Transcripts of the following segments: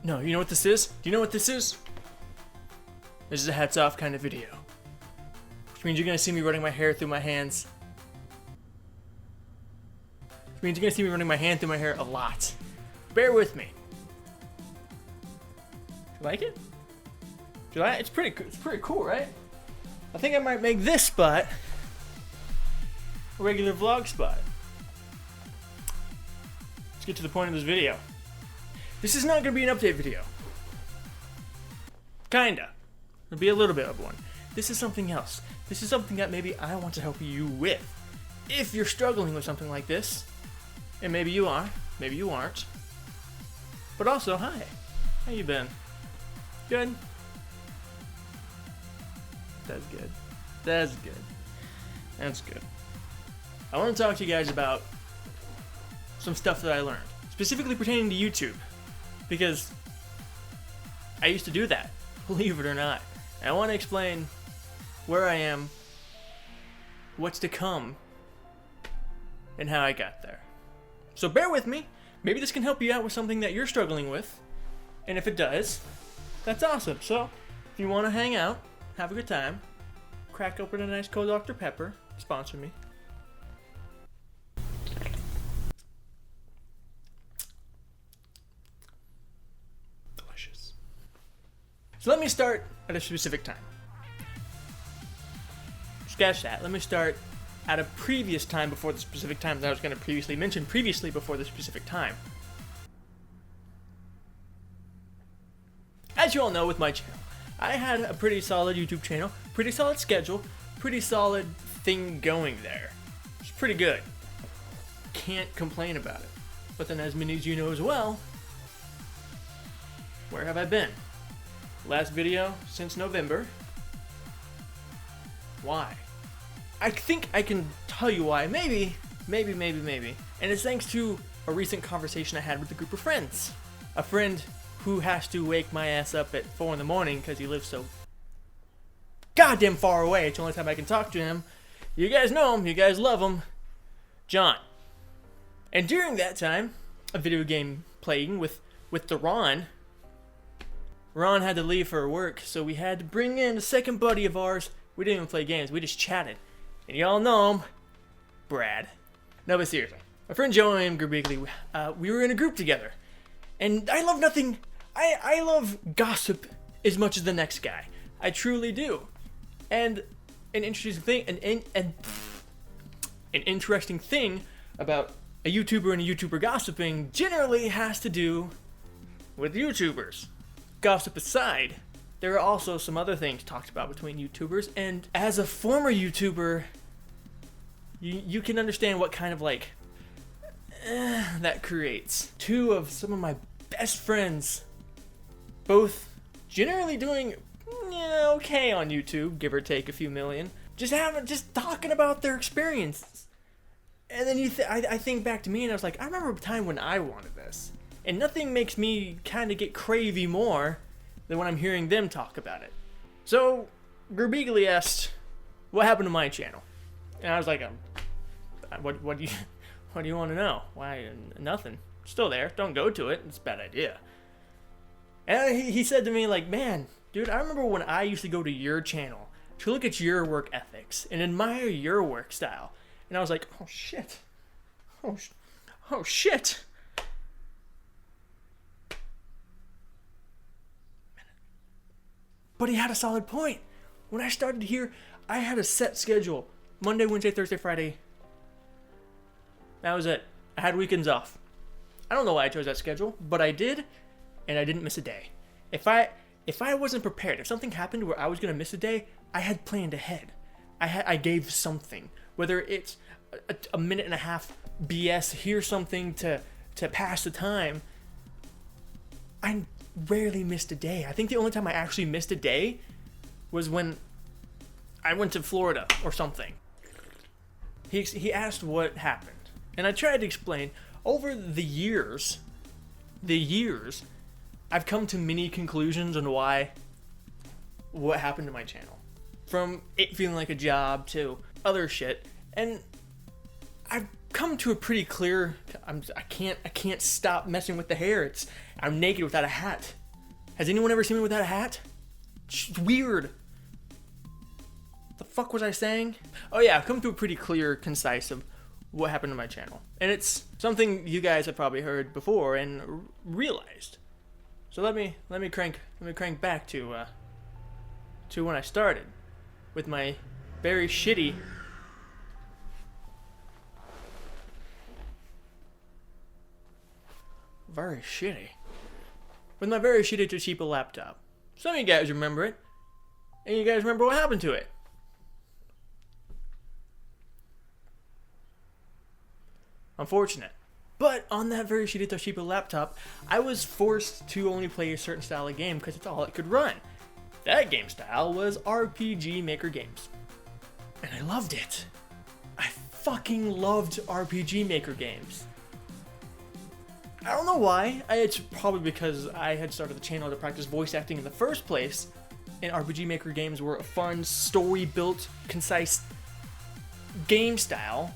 No, you know what this is? Do you know what this is? This is a hats off kind of video. Which means you're gonna see me running my hair through my hands. Which means you're gonna see me running my hand through my hair a lot. Bear with me. You like it? Do you like it? It's pretty cool, right? I think I might make this spot a regular vlog spot. Let's get to the point of this video. This is not gonna be an update video. Kinda. It'll be a little bit of one. This is something else. This is something that maybe I want to help you with. If you're struggling with something like this, and maybe you are, maybe you aren't. But also, hi. How you been? Good? That's good. That's good. That's good. I want to talk to you guys about some stuff that I learned, specifically pertaining to YouTube, because I used to do that, believe it or not. And I want to explain where I am, what's to come, and how I got there. So bear with me. Maybe this can help you out with something that you're struggling with, and if it does, that's awesome. So if you want to hang out, have a good time, crack open a nice cold Dr. Pepper, sponsor me. Delicious. So let me start at a specific time. Sketch that. Let me start at a previous time before the specific time that I was going to previously mention previously before the specific time. As you all know with my channel, I had a pretty solid YouTube channel, pretty solid schedule, pretty solid thing going there. It's pretty good. Can't complain about it. But then as many as you know as well, where have I been? Last video since November. Why? I think I can tell you why. Maybe. And it's thanks to a recent conversation I had with a group of friends. A friend who has to wake my ass up at 4 in the morning because he lives so goddamn far away. It's the only time I can talk to him. You guys know him. You guys love him. John. And during that time, a video game playing with the Ron had to leave for work, so we had to bring in a second buddy of ours. We didn't even play games. We just chatted. And y'all know him, Brad. No, but seriously. My friend Joey and Gerbigley, we were in a group together. And I love nothing. I love gossip as much as the next guy. I truly do. And an interesting thing, an interesting thing about a YouTuber and a YouTuber gossiping generally has to do with YouTubers. Gossip aside, there are also some other things talked about between YouTubers, and as a former YouTuber, you can understand what kind of that creates. Two of some of my best friends, both generally doing okay on YouTube, give or take a few million, just talking about their experiences. And then I think back to me and I was like, I remember a time when I wanted this. And nothing makes me kind of get cravey more than when I'm hearing them talk about it. So, Gerbigley asked, what happened to my channel? And I was like, what do you want to know? Why, nothing. Still there. Don't go to it. It's a bad idea. And he said to me, like, man, dude, I remember when I used to go to your channel to look at your work ethics and admire your work style. And I was like, oh, shit. Oh, shit. But he had a solid point. When I started here, I had a set schedule. Monday, Wednesday, Thursday, Friday. That was it. I had weekends off. I don't know why I chose that schedule, but I did, and I didn't miss a day. If I wasn't prepared, if something happened where I was gonna miss a day, I had planned ahead. I gave something, whether it's a minute and a half BS, here's something to pass the time. I rarely missed a day. I think the only time I actually missed a day was when I went to Florida or something. He asked what happened, and I tried to explain. Over the years, I've come to many conclusions on what happened to my channel. From it feeling like a job to other shit, and come to a pretty clear. I can't stop messing with the hair. I'm naked without a hat. Has anyone ever seen me without a hat? It's weird. The fuck was I saying? Oh yeah, I've come to a pretty clear, concise of what happened to my channel, and it's something you guys have probably heard before and realized. So let me crank back to when I started with my very shitty. Very shitty. With my very shitty Toshiba laptop. Some of you guys remember it. And you guys remember what happened to it. Unfortunate. But on that very shitty Toshiba laptop, I was forced to only play a certain style of game because it's all it could run. That game style was RPG Maker games. And I loved it. I fucking loved RPG Maker games. I don't know why. It's probably because I had started the channel to practice voice acting in the first place, and RPG Maker games were a fun, story-built, concise game style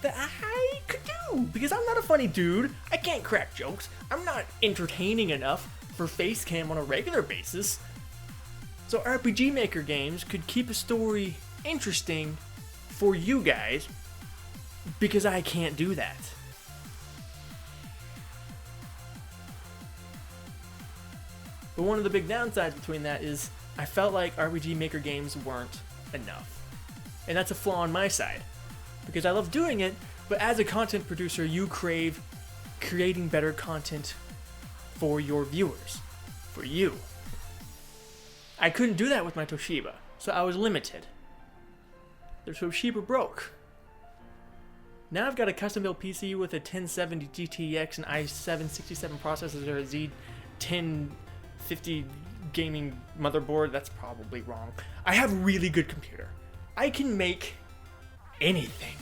that I could do, because I'm not a funny dude. I can't crack jokes. I'm not entertaining enough for face cam on a regular basis. So RPG Maker games could keep a story interesting for you guys, because I can't do that. But one of the big downsides between that is I felt like RPG Maker games weren't enough. And that's a flaw on my side. Because I love doing it, but as a content producer, you crave creating better content for your viewers. For you. I couldn't do that with my Toshiba, so I was limited. The Toshiba broke. Now I've got a custom-built PC with a 1070 GTX and i7-67 processors or a Z1050 gaming motherboard. That's probably wrong. I have a really good computer. I can make anything.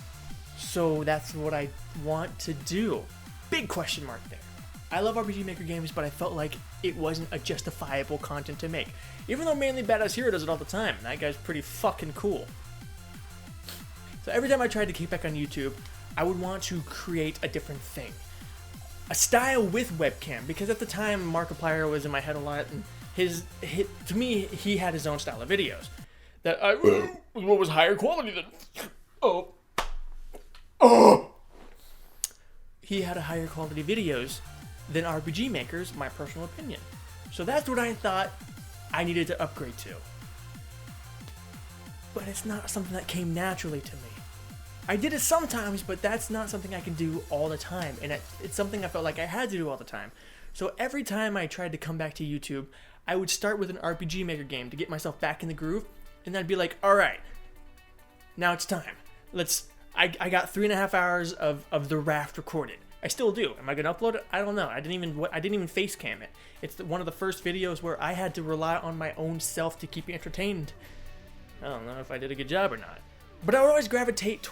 So that's what I want to do. Big question mark there. I love RPG Maker games, but I felt like it wasn't a justifiable content to make. Even though Mainly Badass Hero does it all the time. That guy's pretty fucking cool. So every time I tried to kick back on YouTube, I would want to create a different thing. A style with webcam, because at the time Markiplier was in my head a lot, and to me, he had his own style of videos. That what was higher quality than... He had a higher quality videos than RPG Maker's, my personal opinion. So that's what I thought I needed to upgrade to. But it's not something that came naturally to me. I did it sometimes, but that's not something I can do all the time. And it's something I felt like I had to do all the time. So every time I tried to come back to YouTube, I would start with an RPG Maker game to get myself back in the groove. And then I'd be like, alright, now it's time. I got 3.5 hours of The Raft recorded. I still do. Am I gonna upload it? I don't know. I didn't even face cam it. It's one of the first videos where I had to rely on my own self to keep me entertained. I don't know if I did a good job or not. But I would always gravitate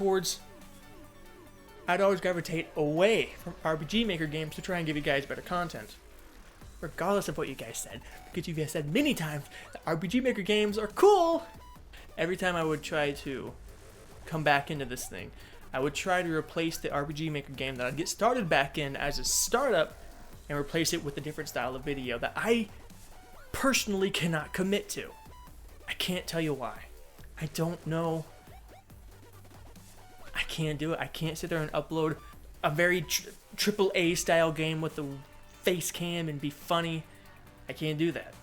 away from RPG Maker games to try and give you guys better content. Regardless of what you guys said. Because you guys said many times that RPG Maker games are cool. Every time I would try to come back into this thing, I would try to replace the RPG Maker game that I'd get started back in as a startup and replace it with a different style of video that I personally cannot commit to. I can't tell you why. I don't know. I can't do it. I can't sit there and upload a very triple A style game with the face cam and be funny. I can't do that.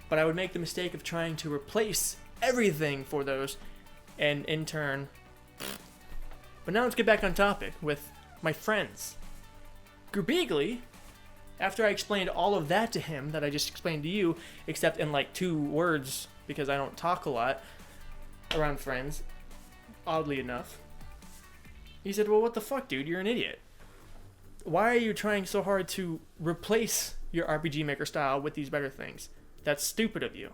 But I would make the mistake of trying to replace everything for those, and in turn... But now let's get back on topic with my friends. Grubeagly, after I explained all of that to him that I just explained to you, except in like 2 words, because I don't talk a lot around friends, oddly enough, he said, well, what the fuck, dude? You're an idiot. Why are you trying so hard to replace your RPG Maker style with these better things? That's stupid of you.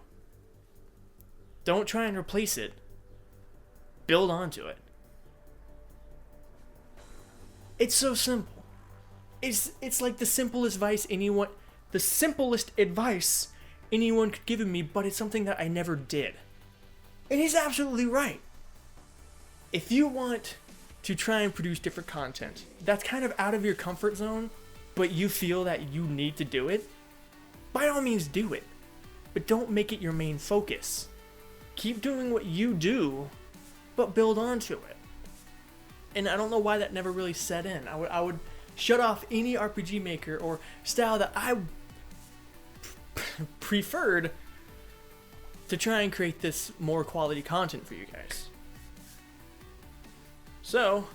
Don't try and replace it. Build onto it. It's so simple. It's like the simplest advice anyone could give me, but it's something that I never did. And he's absolutely right. If you want to try and produce different content that's kind of out of your comfort zone, but you feel that you need to do it, by all means do it. But don't make it your main focus. Keep doing what you do, but build onto it. And I don't know why that never really set in. I would shut off any RPG maker or style that I preferred to try and create this more quality content for you guys. So,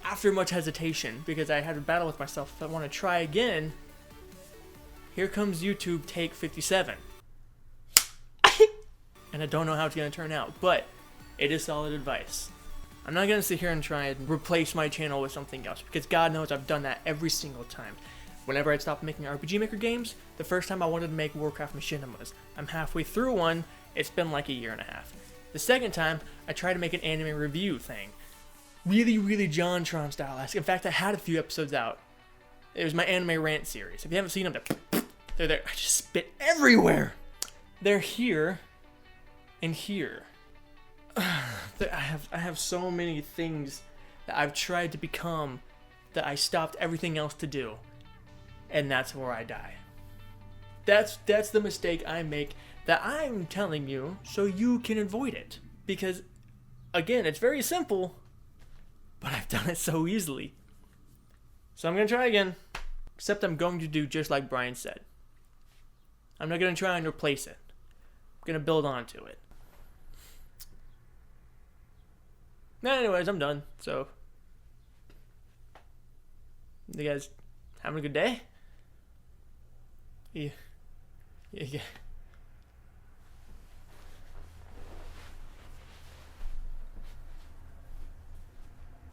after much hesitation, because I had a battle with myself if I want to try again, here comes YouTube take 57. And I don't know how it's going to turn out, but it is solid advice. I'm not going to sit here and try and replace my channel with something else, because God knows I've done that every single time. Whenever I'd stop making RPG Maker games, the first time I wanted to make Warcraft Machinimas. I'm halfway through one, it's been like a year and a half. The second time, I tried to make an anime review thing. Really JonTron style. In fact, I had a few episodes out. It was my anime rant series. If you haven't seen them, they're there. I just spit everywhere. They're here and here. I have so many things that I've tried to become that I stopped everything else to do. And that's where I die. That's the mistake I make that I'm telling you so you can avoid it. Because, again, it's very simple, but I've done it so easily. So I'm going to try again, except I'm going to do just like Brian said. I'm not going to try and replace it. I'm going to build onto it. Anyways, I'm done. So, you guys having a good day? Yeah.